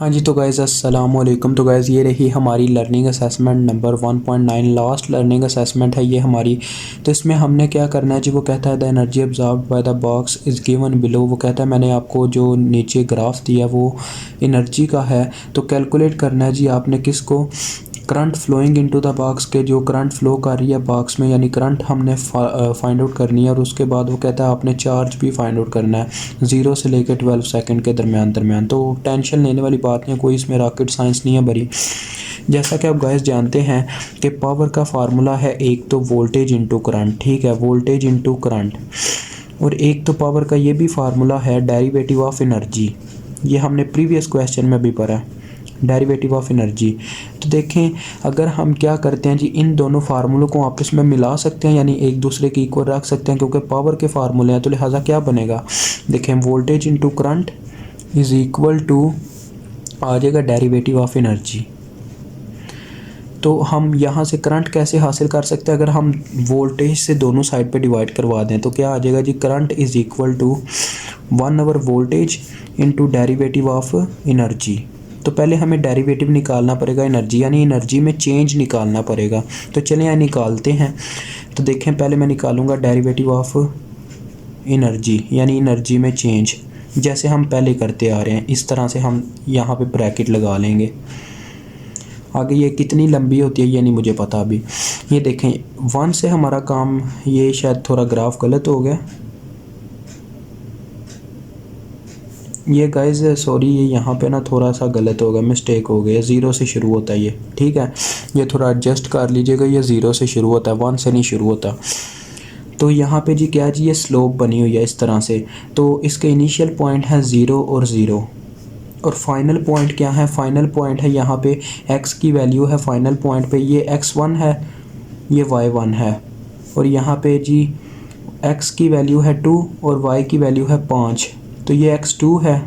हाँ जी, तो गाइज़ अस्सलाम वालेकुम। तो गाइज़ ये रही हमारी learning assessment number 1.9, last learning assessment है ये हमारी। तो इसमें हमने क्या करना है जी, वो कहता है the energy observed by the box is given below. वो कहता है मैंने आपको जो नीचे ग्राफ दिया वो एनर्जी का है। तो कैलकुलेट करना है जी आपने किसको, current flowing into the box के जो करंट फ्लो कर रही है बॉक्स में, यानी करंट हमने फाइंड आउट करनी है। और उसके बाद वो कहता है आपने चार्ज भी फाइंड आउट करना है 0 से लेकर 12 सेकंड के दरमियान। तो टेंशन लेने वाली बात नहीं है, कोई इसमें रॉकेट साइंस नहीं है भरी। जैसा कि आप गाइस जानते हैं कि पावर का फार्मूला है एक तो वोल्टेज इंटू करंट, ठीक है, वोल्टेज इंटू करंट। और एक तो पावर का ये भी फार्मूला है डेरिवेटिव ऑफ एनर्जी, ये हमने प्रीवियस क्वेश्चन में भी पढ़ा, डेरिवेटिव ऑफ एनर्जी। तो देखें अगर हम क्या करते हैं जी, इन दोनों फार्मूलों को आपस में मिला सकते हैं, यानी एक दूसरे के इक्वल रख सकते हैं क्योंकि पावर के फार्मूले हैं। तो लिहाजा क्या बनेगा, देखें voltage into current is equal to आ जाएगा डेरिवेटिव ऑफ एनर्जी। तो हम यहाँ से करंट कैसे हासिल कर सकते हैं, अगर हम वोल्टेज से दोनों साइड पे डिवाइड करवा दें तो क्या आ जाएगा जी, current is equal to 1 over voltage into derivative of energy. तो पहले हमें डेरिवेटिव निकालना पड़ेगा एनर्जी, यानी एनर्जी में चेंज निकालना पड़ेगा। तो चलें यहाँ निकालते हैं। तो देखें पहले मैं निकालूंगा डेरिवेटिव ऑफ एनर्जी, यानी एनर्जी में चेंज, जैसे हम पहले करते आ रहे हैं इस तरह से हम यहाँ पे ब्रैकेट लगा लेंगे। आगे ये कितनी लंबी होती है ये नहीं मुझे पता अभी। ये देखें 1 से हमारा काम, ये शायद थोड़ा ग्राफ गलत हो गया, ये गाइज सॉरी, ये यहाँ पे ना थोड़ा सा गलत हो गया, मिस्टेक हो गया, 0 से शुरू होता है ये, ठीक है, ये थोड़ा एडजस्ट कर लीजिएगा, ये 0 से शुरू होता है, 1 से नहीं शुरू होता। तो यहाँ पे जी क्या जी, ये स्लोप बनी हुई है इस तरह से। तो इसके इनिशियल पॉइंट है 0 और 0, और फाइनल पॉइंट क्या है, फाइनल पॉइंट है यहाँ पे x की वैल्यू है फाइनल पॉइंट पे, ये x1 है, ये y1 है, और यहाँ पे जी x की वैल्यू है 2 और y की वैल्यू है 5, तो ये x2 है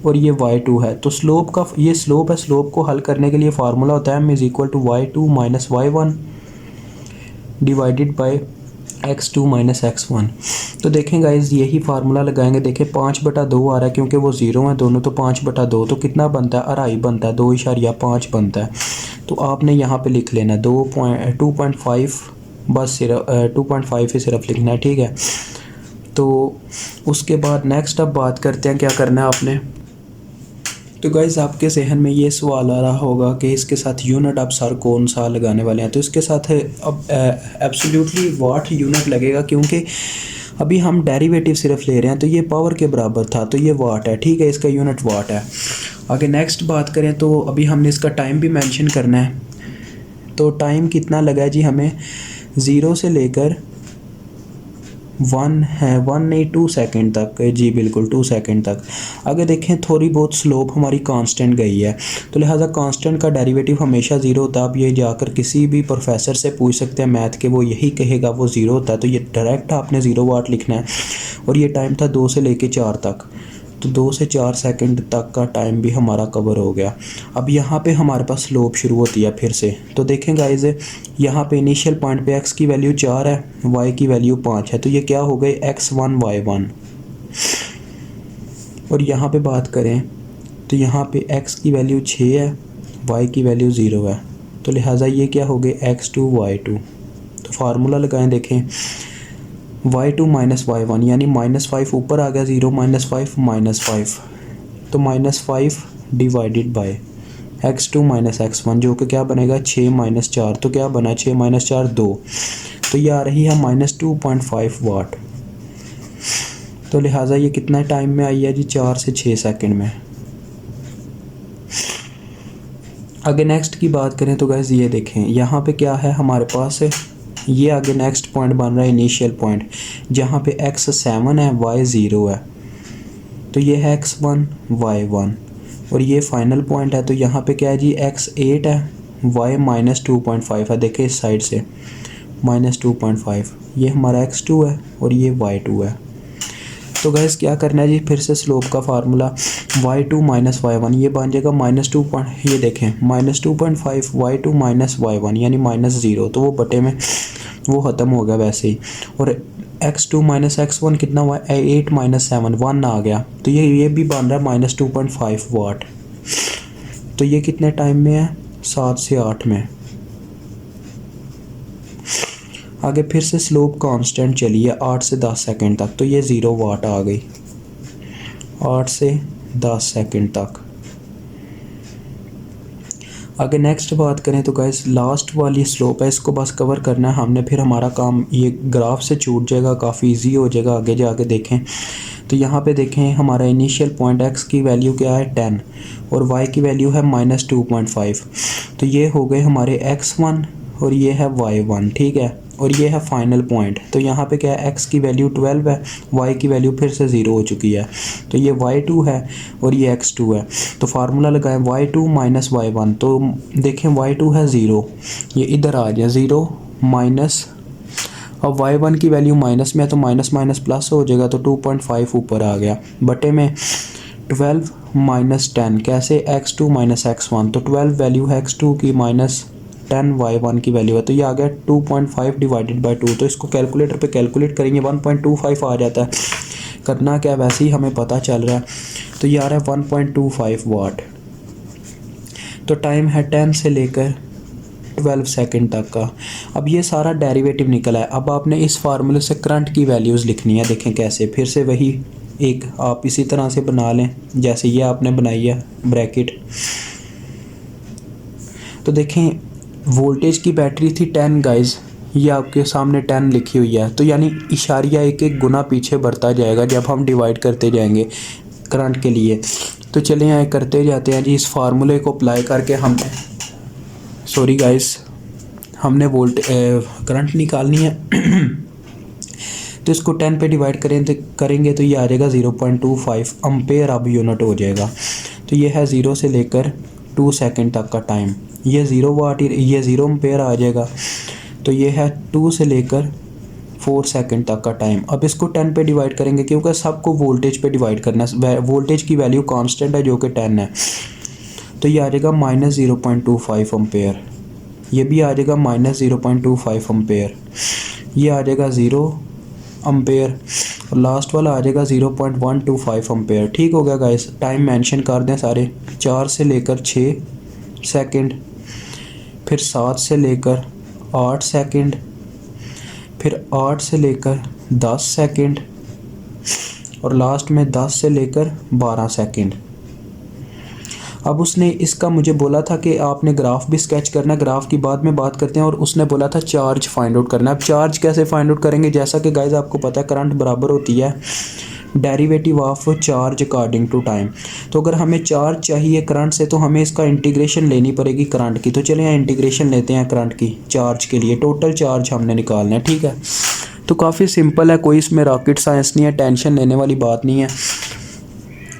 और ये y2 है। तो स्लोप का ये स्लोप है, स्लोप को हल करने के लिए फार्मूला होता है m is equal to y2 minus y1 divided by x2 minus x1। तो देखें गाइज यही फार्मूला लगाएंगे, देखें 5/2 आ रहा है क्योंकि वो 0 है दोनों, तो 5/2 तो कितना बनता है, 2.5 बनता है, 2.5 बनता है। तो आपने यहाँ पे लिख लेना 2.5, बस सिर्फ 2.5 ही सिर्फ लिखना है, ठीक है। तो उसके बाद नेक्स्ट अब बात करते हैं क्या करना है आपने। तो गाइज़ आपके जहन में ये सवाल आ रहा होगा कि इसके साथ यूनिट आप सर कौन सा लगाने वाले हैं। तो इसके साथ अब एब्सोल्युटली वाट यूनिट लगेगा, क्योंकि अभी हम डेरिवेटिव सिर्फ ले रहे हैं, तो ये पावर के बराबर था तो ये वाट है, ठीक है, इसका यूनिट वाट है। आगे नेक्स्ट बात करें तो अभी हमने इसका टाइम भी मेंशन करना है। तो टाइम कितना लगा है जी हमें, 0 से लेकर 1 नहीं 2 सेकंड तक, जी बिल्कुल 2 सेकंड तक। आगे देखें थोड़ी बहुत स्लोप हमारी कांस्टेंट गई है, तो लिहाजा कांस्टेंट का डेरिवेटिव हमेशा 0 होता है। आप ये जाकर किसी भी प्रोफेसर से पूछ सकते हैं मैथ के, वो यही कहेगा वो 0 होता है। तो ये डायरेक्ट आपने 0 वाट लिखना है। और ये टाइम था 2 से लेकर 4 तक, तो 2 से 4 सेकंड तक का टाइम भी हमारा कवर हो गया। अब यहाँ पे हमारे पास स्लोप शुरू होती है फिर से। तो देखें गाइज यहाँ पे इनिशियल पॉइंट पे x की वैल्यू 4 है, y की वैल्यू 5 है, तो ये क्या हो गए x1 y1। और यहाँ पे बात करें तो यहाँ पे x की वैल्यू 6 है, y की वैल्यू 0 है, तो लिहाजा ये क्या हो गए x2 y2। तो फार्मूला लगाएं, देखें y2 माइनस y1, यानी -5 ऊपर आ गया, 0 माइनस 5, तो -5 divided by x2 minus x1, जो कि क्या बनेगा 6 माइनस 4, तो क्या बना 6 माइनस 4 2, तो ये आ रही है -2.5 वाट। तो लिहाजा ये कितना टाइम में आई है जी, 4 से 6 सेकंड में। आगे नेक्स्ट की बात करें तो गाइस ये देखें यहाँ पे क्या है हमारे पास, ये आगे नेक्स्ट पॉइंट बन रहा है इनिशियल पॉइंट, जहाँ पे x 7 है y 0 है, तो ये है x1 y1, और ये फाइनल पॉइंट है। तो यहाँ पे क्या है जी, x 8 है, y माइनस 2.5 है, देखें इस साइड से -2.5, ये हमारा x2 है और ये y2 है। तो गैस क्या करना है जी, फिर से स्लोप का फार्मूला y2 माइनस y1, ये बन जाएगा -2. ये देखें -2.5 y2 माइनस y1 यानी -0, तो वो बटे में वो ख़त्म हो गया वैसे ही। और x2 माइनस x1 कितना हुआ, 8 माइनस 7 1 आ गया, तो ये भी बन रहा है -2.5 वाट। तो ये कितने टाइम में है, 7 से 8 में। आगे फिर से स्लोप कांस्टेंट चली है 8 से 10 सेकंड तक, तो ये 0 वाट आ गई 8 से 10 सेकंड तक। आगे नेक्स्ट बात करें तो गाइस लास्ट वाली स्लोप है, इसको बस कवर करना है हमने, फिर हमारा काम ये ग्राफ से छूट जाएगा, काफ़ी इजी हो जाएगा। आगे जाके देखें तो यहाँ पे देखें हमारा इनिशियल पॉइंट x की वैल्यू क्या है 10 और y की वैल्यू है -2.5, तो ये हो गए हमारे x1 और ये है y1, ठीक है, और ये है फाइनल पॉइंट। तो यहाँ पे क्या है, x की वैल्यू 12 है, y की वैल्यू फिर से 0 हो चुकी है, तो ये y2 है और ये x2 है। तो फार्मूला लगाएं y2 माइनस y1, तो देखें y2 है 0, ये इधर आ जाए 0 माइनस, अब y1 की वैल्यू माइनस में है तो माइनस माइनस प्लस हो जाएगा, तो 2.5 ऊपर आ गया, बटे में 12 माइनस 10, कैसे x2 माइनस x1, तो 12 वैल्यू है x2 की माइनस 10 y1 की वैल्यू है, तो ये आ गया 2.5 डिवाइडेड बाई 2। तो इसको कैलकुलेटर पे कैलकुलेट करेंगे 1.25 आ जाता है, करना क्या वैसे ही हमें पता चल रहा है, तो ये आ रहा है 1.25 वाट। तो टाइम है 10 से लेकर 12 सेकंड तक का। अब ये सारा डेरिवेटिव निकला है, अब आपने इस फार्मूले से करंट की वैल्यूज़ लिखनी है। देखें कैसे, फिर से वही एक आप इसी तरह से बना लें जैसे ये आपने बनाई है ब्रैकेट। तो देखें वोल्टेज की बैटरी थी 10 गाइस, ये आपके सामने 10 लिखी हुई है, तो यानी इशारिया एक एक गुना पीछे बढ़ता जाएगा जब हम डिवाइड करते जाएंगे करंट के लिए। तो चलिए यहाँ करते जाते हैं जी, इस फार्मूले को अप्लाई करके हमने सॉरी गाइस हमने करंट निकालनी है। तो इसको 10 पे डिवाइड करेंगे तो ये आ जाएगा 0.25 एम्पेयर अब यूनिट हो जाएगा। तो ये है 0 से लेकर 2 सेकंड तक का टाइम, ये 0 वाट, ये 0 एम्पेयर आ जाएगा। तो ये है 2 से लेकर 4 सेकंड तक का टाइम। अब इसको 10 पे डिवाइड करेंगे क्योंकि सबको वोल्टेज पे डिवाइड करना है, वोल्टेज की वैल्यू कांस्टेंट है जो कि 10 है, तो ये आ जाएगा -0.25 एम्पेयर, ये भी आ जाएगा -0.25 एम्पेयर, ये आ जाएगा 0 एम्पेयर और लास्ट वाला आ जाएगा 0.125 एम्पेयर। ठीक हो गया गाइस, टाइम मेंशन कर दें सारे, 4 से लेकर 6 सेकंड, फिर 7 से लेकर 8 सेकंड, फिर 8 से लेकर 10 सेकंड और लास्ट में 10 से लेकर 12 सेकंड। अब उसने इसका मुझे बोला था कि आपने ग्राफ भी स्केच करना, ग्राफ की बाद में बात करते हैं, और उसने बोला था चार्ज फाइंड आउट करना। अब चार्ज कैसे फाइंड आउट करेंगे, जैसा कि गाइस आपको पता है करंट बराबर होती है derivative of charge according to time. तो अगर हमें चार्ज चाहिए करंट से तो हमें इसका इंटीग्रेशन लेनी पड़ेगी करंट की। तो चलिए यहाँ इंटीग्रेशन लेते हैं करंट की चार्ज के लिए, टोटल चार्ज हमने निकालना है, ठीक है। तो काफ़ी सिंपल है, कोई इसमें रॉकेट साइंस नहीं है, टेंशन लेने वाली बात नहीं है।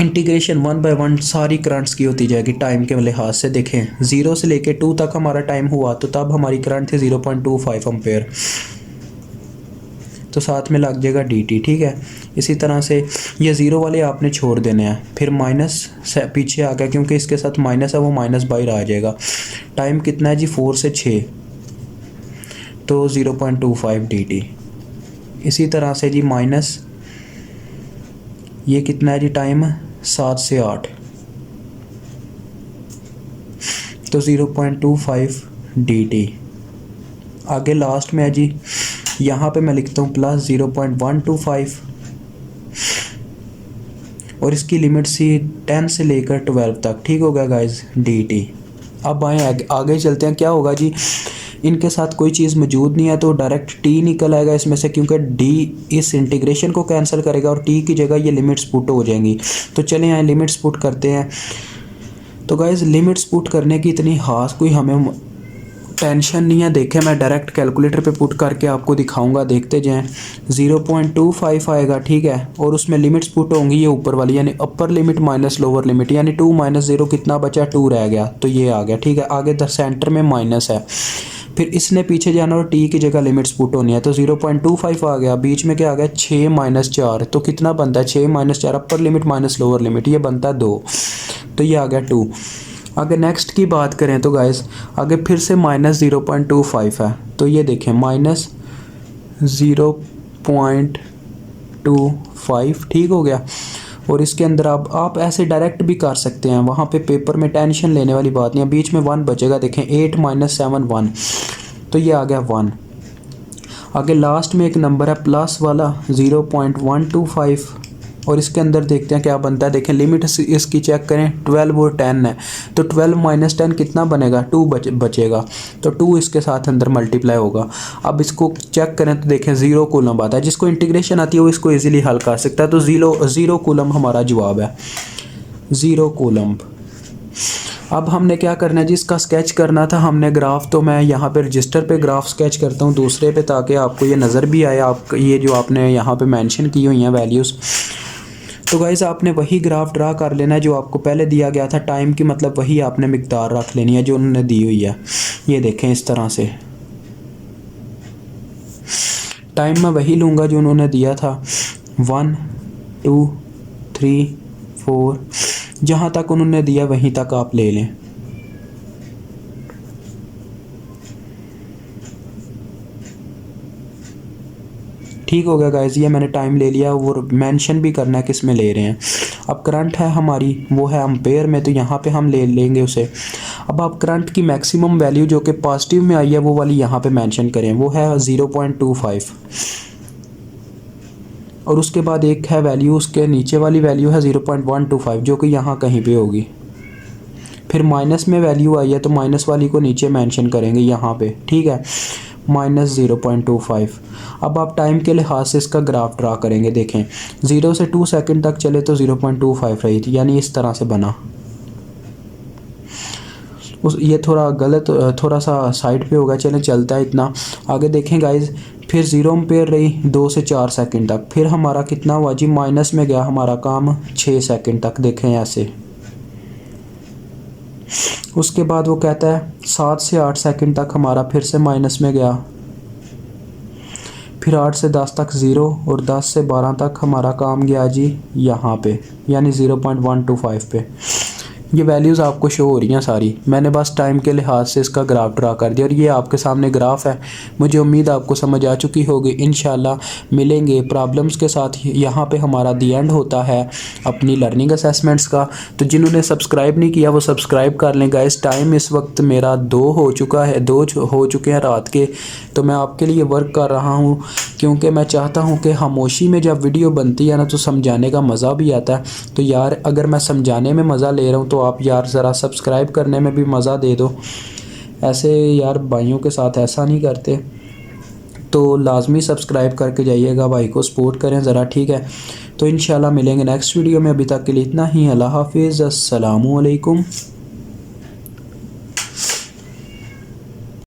इंटीग्रेशन 1 बाय 1 सारी करंट्स की होती जाएगी टाइम के लिहाज से। देखें 0 से लेके 2 तक हमारा टाइम हुआ, तो तब हमारी करंट थी 0.25 एम्पेयर, तो साथ में लग जाएगा dt, ठीक है। इसी तरह से ये 0 वाले आपने छोड़ देने हैं, फिर माइनस से पीछे आ गया क्योंकि इसके साथ माइनस है, वो माइनस बाहर आ जाएगा। टाइम कितना है जी, 4 से 6, तो 0.25 dt। इसी तरह से जी माइनस ये कितना है जी टाइम, 7 से 8, तो 0.25 dt। आगे लास्ट में है जी, यहाँ पे मैं लिखता हूँ प्लस 0.125 और इसकी लिमिट सी 10 से लेकर 12 तक, ठीक होगा गाइज dt। अब आए आगे चलते हैं, क्या होगा जी, इनके साथ कोई चीज़ मौजूद नहीं है तो डायरेक्ट t निकल आएगा इसमें से, क्योंकि d इस इंटीग्रेशन को कैंसिल करेगा और t की जगह ये लिमिट्स पुट हो जाएंगी। तो चलें यहाँ लिमिट्स पुट करते हैं। तो गाइज लिमिट्स पुट करने की इतनी खास कोई हमें टेंशन नहीं है। देखें मैं डायरेक्ट कैलकुलेटर पे पुट करके आपको दिखाऊंगा, देखते जाएं। 0.25 आएगा, ठीक है, और उसमें लिमिट्स पुट होंगी ये ऊपर वाली, यानी upper limit minus lower limit, यानी 2 माइनस 0 कितना बचा, 2 रह गया, तो ये आ गया, ठीक है। आगे सेंटर में माइनस है, फिर इसने पीछे जाना और t की जगह लिमिट्स पुट होनी है, तो 0.25 आ गया, बीच में क्या आ गया 6 माइनस 4, तो कितना बनता है 6 minus 4, upper limit minus lower limit, ये बनता है 2, तो ये आ गया 2। आगे नेक्स्ट की बात करें तो गाइस आगे फिर से माइनस 0.25 है, तो ये देखें माइनस 0.25, ठीक हो गया। और इसके अंदर आप ऐसे डायरेक्ट भी कर सकते हैं, वहाँ पे पेपर में टेंशन लेने वाली बात नहीं है। बीच में 1 बचेगा, देखें 8 - 7 1, तो ये आ गया 1। आगे लास्ट में एक नंबर है प्लस वाला 0.125, और इसके अंदर देखते हैं क्या बनता है। देखें लिमिट इसकी चेक करें, 12 और 10 है, तो 12 - 10 कितना बनेगा, 2 बचेगा, तो 2 इसके साथ अंदर मल्टीप्लाई होगा। अब इसको चेक करें तो देखें 0 कूलम आता है, जिसको इंटीग्रेशन आती है वो इसको इजीली हल कर सकता है। तो 0 कूलम हमारा जवाब है, 0 कूलम। अब हमने क्या करना है जी, इसका स्केच करना था हमने ग्राफ। तो मैं यहाँ पे रजिस्टर पे ग्राफ स्केच करता हूँ दूसरे पे, ताकि आपको ये नज़र भी आए, आप ये जो आपने यहाँ पे मेंशन की हुई हैं वैल्यूज़। तो गाइज़ आपने वही ग्राफ ड्रा कर लेना है जो आपको पहले दिया गया था टाइम की, मतलब वही आपने मिकदार रख लेनी है जो उन्होंने दी हुई है। ये देखें इस तरह से टाइम मैं वही लूँगा जो उन्होंने दिया था, 1 2 3 4, जहाँ तक उन्होंने दिया वहीं तक आप ले लें। ठीक हो गया गाइज़, ये मैंने टाइम ले लिया, वो मेंशन भी करना है किस में ले रहे हैं। अब करंट है हमारी, वो है एम्पेयर में, तो यहाँ पे हम ले लेंगे उसे। अब आप करंट की मैक्सिमम वैल्यू जो कि पॉजिटिव में आई है वो वाली यहाँ पे मेंशन करें, वो है 0.25, और उसके बाद एक है वैल्यू, उसके नीचे वाली वैल्यू है 0.125 जो कि यहाँ कहीं पे होगी। फिर माइनस में वैल्यू आई है तो माइनस वाली को नीचे मेंशन करेंगे यहाँ पे, ठीक है, -0.25। अब आप टाइम के लिहाज से इसका ग्राफ ड्रा करेंगे। देखें 0 से 2 सेकंड तक चले तो 0.25 रही थी, यानी इस तरह से बना। ये थोड़ा गलत, थोड़ा सा साइड पे होगा, चलें चलता है इतना। आगे देखें गाइज, फिर 0 एम्पेयर रही 2 से 4 सेकंड तक, फिर हमारा कितना हुआ जी, माइनस में गया हमारा काम 6 सेकंड तक, देखें ऐसे। उसके बाद वो कहता है 7 से 8 सेकंड तक हमारा फिर से माइनस में गया, फिर 8 से 10 तक 0, और 10 से 12 तक हमारा काम गया जी यहाँ पे, यानी 0.125 पे। ये वैल्यूज़ आपको शो हो रही हैं सारी, मैंने बस टाइम के लिहाज से इसका ग्राफ ड्रा कर दिया, और ये आपके सामने ग्राफ है। मुझे उम्मीद आपको समझ आ चुकी होगी। इंशाल्लाह मिलेंगे प्रॉब्लम्स के साथ। यहाँ पे हमारा दी एंड होता है अपनी लर्निंग असेसमेंट्स का। तो जिन्होंने सब्सक्राइब नहीं किया वो सब्सक्राइब कर लें गाइस। टाइम इस वक्त मेरा 2 हो चुका है, 2 हो चुके हैं रात के। तो मैं आपके लिए वर्क कर रहा हूँ, क्योंकि मैं चाहता हूँ कि खामोशी में जब वीडियो बनती है ना तो समझाने का मज़ा भी आता है। तो यार अगर मैं समझाने में मज़ा ले रहा हूँ तो आप यार ज़रा सब्सक्राइब करने में भी मज़ा दे दो। ऐसे यार भाइयों के साथ ऐसा नहीं करते, तो लाजमी सब्सक्राइब करके जाइएगा, भाई को सपोर्ट करें ज़रा, ठीक है। तो इंशाल्लाह मिलेंगे नेक्स्ट वीडियो में। अभी तक के लिए इतना ही। अल्लाह हाफिज़, अस्सलामु अलैकुम।